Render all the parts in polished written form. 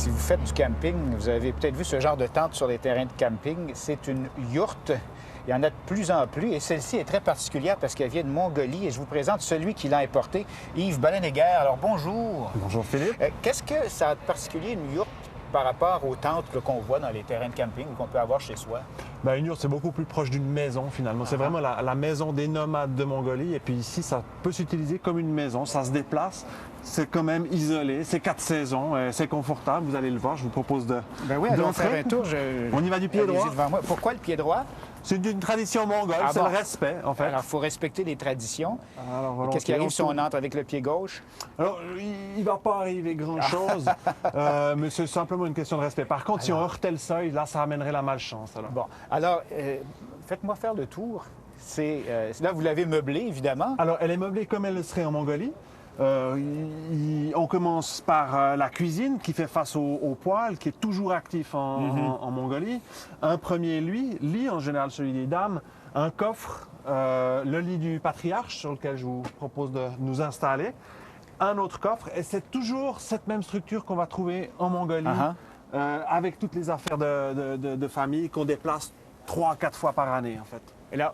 Si vous faites du camping, vous avez peut-être vu ce genre de tente sur les terrains de camping. C'est une yourte. Il y en a de plus en plus et celle-ci est très particulière parce qu'elle vient de Mongolie et je vous présente celui qui l'a importé, Yves Baleneguer. Alors bonjour. Bonjour Philippe. Qu'est-ce que ça a de particulier une yourte par rapport aux tentes qu'on voit dans les terrains de camping ou qu'on peut avoir chez soi? Ben, une yourte, c'est beaucoup plus proche d'une maison finalement. C'est vraiment la maison des nomades de Mongolie. Et puis ici, ça peut s'utiliser comme une maison. Ça se déplace. C'est quand même isolé. C'est 4 saisons. C'est confortable. Vous allez le voir. Je vous propose de. Ben oui, allons faire un tour. On y va du pied droit. Devant moi. Pourquoi le pied droit? C'est une tradition mongole. C'est le respect en fait. Alors, il faut respecter les traditions. Alors, qu'est-ce qui arrive si on entre avec le pied gauche? Alors, il ne va pas arriver grand-chose, mais c'est simplement une question de respect. Par contre, si on heurtait le seuil, là, ça amènerait la malchance. Alors. Bon, alors, faites-moi faire le tour. Là, vous l'avez meublée, évidemment. Alors, elle est meublée comme elle le serait en Mongolie. On commence par la cuisine qui fait face au poêle, qui est toujours actif en Mongolie. Un premier lit, en général celui des dames, un coffre, le lit du patriarche sur lequel je vous propose de nous installer, un autre coffre, et c'est toujours cette même structure qu'on va trouver en Mongolie, avec toutes les affaires de famille qu'on déplace 3 à 4 fois par année en fait.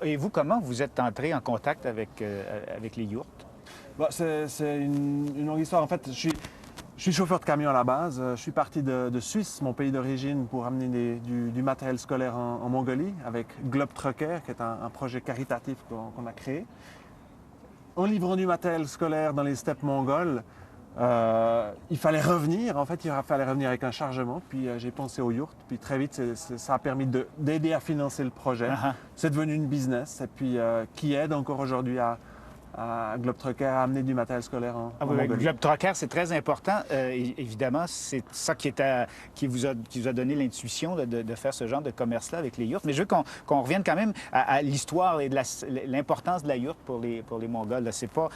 Et vous, comment vous êtes entré en contact avec les yourtes? Bon, c'est une longue histoire. En fait, je suis chauffeur de camion à la base. Je suis parti de Suisse, mon pays d'origine, pour amener du matériel scolaire en Mongolie avec Globe Trucker, qui est un projet caritatif qu'on a créé. En livrant du matériel scolaire dans les steppes mongoles, il fallait revenir. En fait, il fallait revenir avec un chargement. Puis j'ai pensé aux yourtes. Puis très vite, ça a permis d'aider à financer le projet. C'est devenu une business et puis qui aide encore aujourd'hui à Globe Trucker a amené du matériel scolaire en Mongolie. Globe Trucker, c'est très important. Évidemment, c'est ça qui vous a donné l'intuition de faire ce genre de commerce-là avec les yourtes. Mais je veux qu'on revienne quand même à l'histoire et de l'importance de la yourte pour les Mongols. C'est pas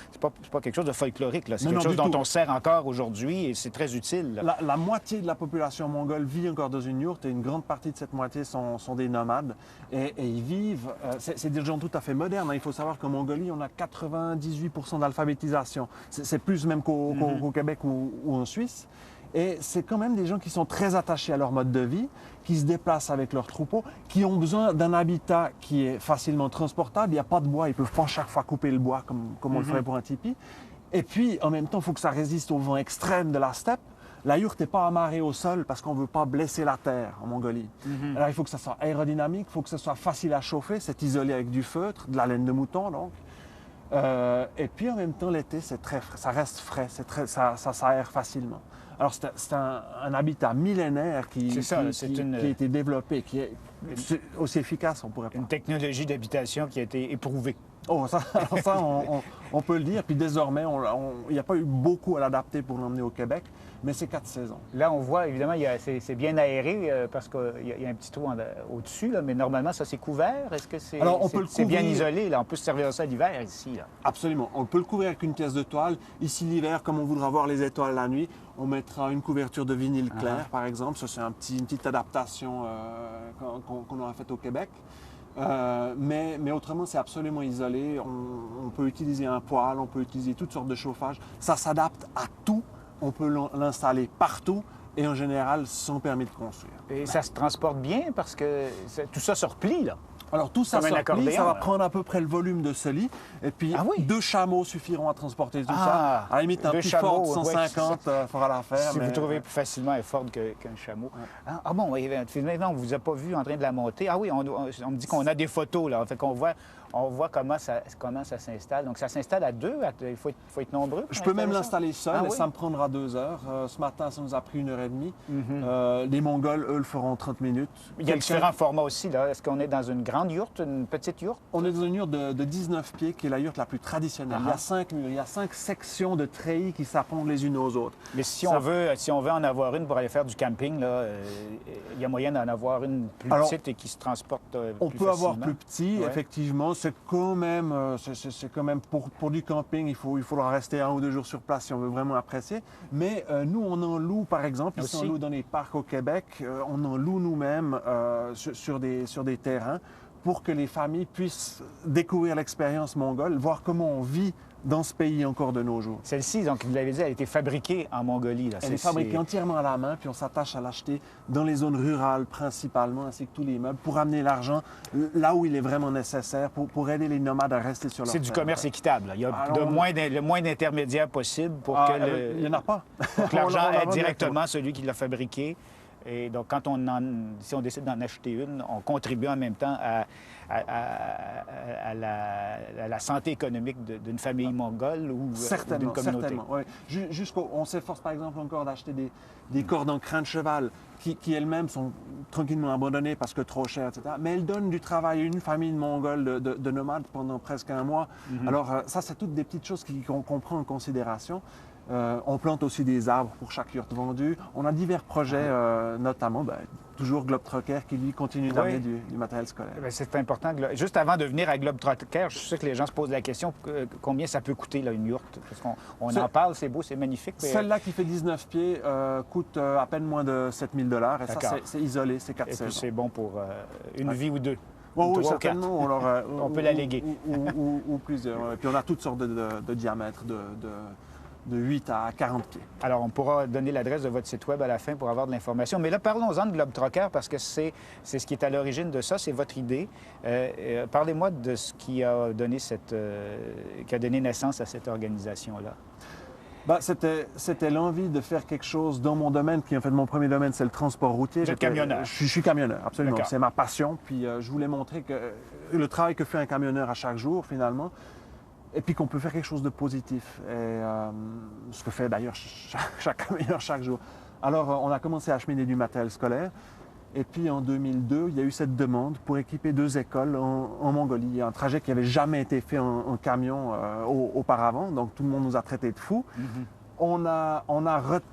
quelque chose de folklorique. C'est quelque chose dont on sert encore aujourd'hui et c'est très utile. La moitié de la population mongole vit encore dans une yourte et une grande partie de cette moitié sont des nomades. Et ils vivent... c'est des gens tout à fait modernes. Il faut savoir qu'en Mongolie, on a 98% d'alphabétisation. C'est plus même qu'au Québec ou en Suisse. Et c'est quand même des gens qui sont très attachés à leur mode de vie, qui se déplacent avec leurs troupeaux, qui ont besoin d'un habitat qui est facilement transportable. Il n'y a pas de bois, ils ne peuvent pas chaque fois couper le bois comme on le ferait pour un tipi. Et puis, en même temps, il faut que ça résiste au vent extrême de la steppe. La yourte n'est pas amarrée au sol parce qu'on ne veut pas blesser la terre en Mongolie. Alors, il faut que ça soit aérodynamique, il faut que ça soit facile à chauffer. C'est isolé avec du feutre, de la laine de mouton, donc. Et puis en même temps, l'été, ça reste frais, ça s'aère facilement. Alors c'est un habitat millénaire qui a été développé, qui est aussi efficace, on pourrait pas. Une technologie d'habitation qui a été éprouvée. Oh, ça on peut le dire. Puis désormais, il n'y a pas eu beaucoup à l'adapter pour l'emmener au Québec, mais c'est 4 saisons. Là, on voit, évidemment, c'est bien aéré parce qu'il y a un petit trou au-dessus, mais normalement, ça, c'est couvert. Est-ce que c'est bien isolé? Là? On peut se servir de ça l'hiver ici. Là. Absolument. On peut le couvrir avec une pièce de toile. Ici, l'hiver, comme on voudra voir les étoiles la nuit, on mettra une couverture de vinyle clair, par exemple. Ça, c'est une petite adaptation qu'on aura faite au Québec. Mais autrement, c'est absolument isolé. On peut utiliser un poêle, on peut utiliser toutes sortes de chauffage. Ça s'adapte à tout. On peut l'installer partout et en général sans permis de construire. Et ça se transporte bien parce que tout ça se replie, là. Alors tout ça se replie, ça va prendre à peu près le volume de ce lit. Et puis 2 chameaux suffiront à transporter tout ça. À la limite, un plus fort de 150 fera l'affaire. Si vous trouvez plus facilement elle Ford qu'un chameau. Ouais. Ah bon, maintenant, on ne vous a pas vu en train de la monter. Ah oui, on me dit qu'on a des photos, là. Fait qu'on voit comment ça s'installe. Donc ça s'installe à 2, il faut être nombreux. Je peux même l'installer seul et ça me prendra 2 heures. Ce matin, ça nous a pris 1h30. Les Mongols, eux, le feront en 30 minutes. Il y a différents formats aussi, là. Est-ce qu'on est dans une grande yourte, une petite yourte? On est dans une yourte de 19 pieds, qui est la yourte la plus traditionnelle. Il y a 5 murs, il y a 5 sections de treillis qui s'appondent les unes aux autres. Mais si on veut en avoir une pour aller faire du camping, là, il y a moyen d'en avoir une plus petite et qui se transporte plus facilement. On peut avoir plus petit, effectivement. C'est quand même, pour du camping, il faudra rester 1 ou 2 jours sur place si on veut vraiment apprécier. Mais nous, on en loue, par exemple, ici on loue dans les parcs au Québec, on en loue nous-mêmes sur des terrains pour que les familles puissent découvrir l'expérience mongole, voir comment on vit dans ce pays encore de nos jours. Celle-ci, donc vous l'avez dit, elle a été fabriquée en Mongolie. Là. Elle est fabriquée entièrement à la main, puis on s'attache à l'acheter dans les zones rurales principalement, ainsi que tous les meubles, pour amener l'argent là où il est vraiment nécessaire, pour aider les nomades à rester sur leur terre. C'est du commerce équitable. Là. Il y a le moins d'intermédiaires possible pour que il n'y en a pas. l'argent aide directement celui qui l'a fabriqué. Et donc, si on décide d'en acheter une, on contribue en même temps à la santé économique d'une famille mongole ou d'une communauté. Certainement, oui. On s'efforce par exemple encore d'acheter des cordes en crin de cheval qui elles-mêmes sont tranquillement abandonnées parce que trop chères, etc. Mais elles donnent du travail à une famille de Mongols de nomades pendant presque un mois. Alors ça, c'est toutes des petites choses qu'on prend en considération. On plante aussi des arbres pour chaque yurt vendu. On a divers projets, notamment toujours Globetrotter qui lui continue d'amener du matériel scolaire. C'est important. Juste avant de venir à Globetrotter, je suis sûr que les gens se posent la question combien ça peut coûter là, une yourte? Parce qu'on en parle, c'est beau, c'est magnifique. Mais... Celle-là qui fait 19 pieds coûte à peine moins de 7 000 $. Et ça, c'est isolé, c'est 4 saisons. Et puis c'est bon pour une vie ou deux. Oui, certainement. On peut la léguer. Ou plusieurs. Et puis on a toutes sortes de diamètres, de 8 à 40 pieds. Alors, on pourra donner l'adresse de votre site web à la fin pour avoir de l'information. Mais là, parlons-en de Globetrotter parce que c'est ce qui est à l'origine de ça, c'est votre idée. Parlez-moi de ce qui a donné naissance à cette organisation-là. C'était l'envie de faire quelque chose dans mon domaine, qui en fait mon premier domaine, c'est le transport routier. Vous êtes camionneur? Je suis camionneur, absolument. C'est ma passion. Puis je voulais montrer que le travail que fait un camionneur à chaque jour, finalement, et puis qu'on peut faire quelque chose de positif. Et ce que fait d'ailleurs chaque camionneur chaque jour. Alors, on a commencé à acheminer du matériel scolaire. Et puis, en 2002, il y a eu cette demande pour équiper 2 écoles en Mongolie. Un trajet qui n'avait jamais été fait en camion auparavant. Donc, tout le monde nous a traités de fous. On a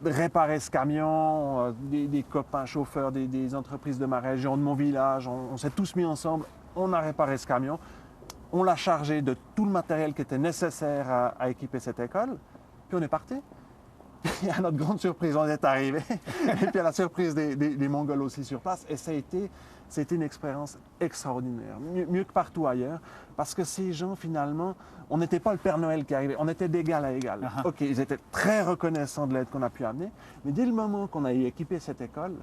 réparé ce camion, des copains chauffeurs, des entreprises de ma région, de mon village. On s'est tous mis ensemble. On a réparé ce camion. On l'a chargé de tout le matériel qui était nécessaire à équiper cette école, puis on est parti. Et à notre grande surprise, on est arrivé. Et puis à la surprise des Mongols aussi sur place. Et ça a été une expérience extraordinaire, mieux que partout ailleurs, parce que ces gens, finalement, on n'était pas le Père Noël qui arrivait, on était d'égal à égal. OK, ils étaient très reconnaissants de l'aide qu'on a pu amener, mais dès le moment qu'on a équipé cette école,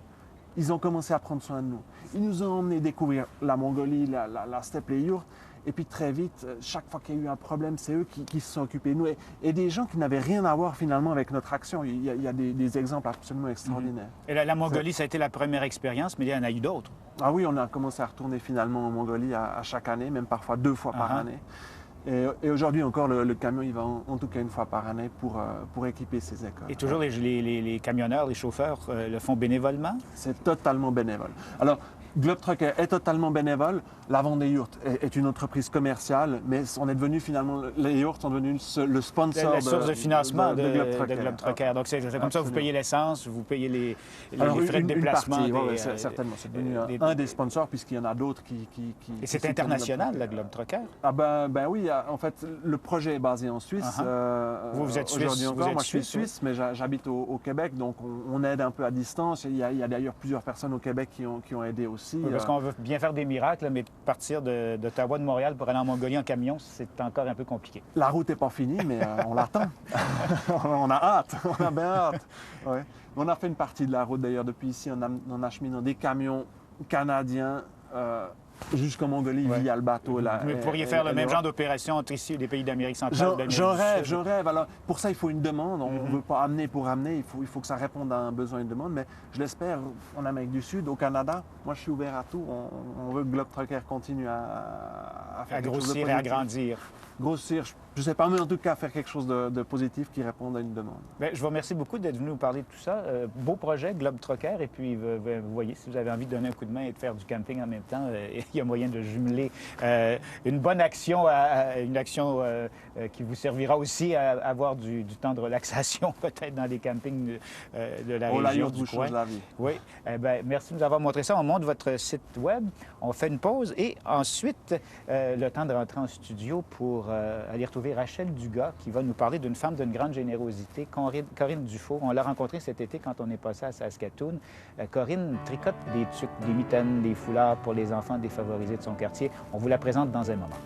ils ont commencé à prendre soin de nous. Ils nous ont emmenés découvrir la Mongolie, la steppe, les yurts. Et puis très vite, chaque fois qu'il y a eu un problème, c'est eux qui se sont occupés de nous. Et des gens qui n'avaient rien à voir finalement avec notre action. Il y a des exemples absolument extraordinaires. Et la Mongolie, ça a été la première expérience, mais il y en a eu d'autres. Ah oui, on a commencé à retourner finalement en Mongolie à chaque année, même parfois 2 fois par année. Et aujourd'hui encore, le camion, il va en tout cas 1 fois par année pour équiper ces écoles. Et toujours les camionneurs, les chauffeurs le font bénévolement? C'est totalement bénévole. Alors, Globetrotter est totalement bénévole. La vente des yurts est une entreprise commerciale, mais on est devenu finalement, les yurts sont devenus le sponsor la source de financement de Globetrotter. Globetrotter. Donc c'est comme ça, vous payez l'essence, vous payez les frais de déplacement. Certainement, c'est devenu un des sponsors, puisqu'il y en a d'autres qui Et c'est international, la Globetrotter? Ah ben oui, en fait, le projet est basé en Suisse. Vous êtes suisse? Aujourd'hui encore, moi je suis suisse, mais j'habite au Québec, donc on aide un peu à distance. Il y a d'ailleurs plusieurs personnes au Québec qui ont aidé aussi. Oui, parce qu'on veut bien faire des miracles, mais partir d'Ottawa, de Montréal pour aller en Mongolie en camion, c'est encore un peu compliqué. La route n'est pas finie, mais on l'attend. On a hâte, on a bien hâte. Ouais. On a fait une partie de la route d'ailleurs depuis ici en acheminant des camions canadiens jusqu'en Mongolie via le bateau. Vous pourriez faire le même genre d'opération entre ici et des pays d'Amérique centrale. J'en rêve. Alors, pour ça, il faut une demande. On ne veut pas amener pour amener. Il faut que ça réponde à un besoin, une demande. Mais je l'espère en Amérique du Sud, au Canada. Moi, je suis ouvert à tout. On veut que Globetrotter continue à faire grossir et à grandir. Grossir, je ne sais pas, mais en tout cas, faire quelque chose de positif qui réponde à une demande. Bien, je vous remercie beaucoup d'être venu nous parler de tout ça. Beau projet, Globetrotter. Et puis, vous voyez, si vous avez envie de donner un coup de main et de faire du camping en même temps, il y a moyen de jumeler une bonne action à une action qui vous servira aussi à avoir du temps de relaxation, peut-être dans des campings de la région du coin. La vie. Oui. Merci de nous avoir montré ça. On monte votre site web, on fait une pause et ensuite, le temps de rentrer en studio pour aller retrouver Rachel Dugas qui va nous parler d'une femme d'une grande générosité, Corinne Dufault. On l'a rencontrée cet été quand on est passé à Saskatoon. Corinne tricote des tuques, des mitaines, des foulards pour les enfants défavorisés de son quartier. On vous la présente dans un moment.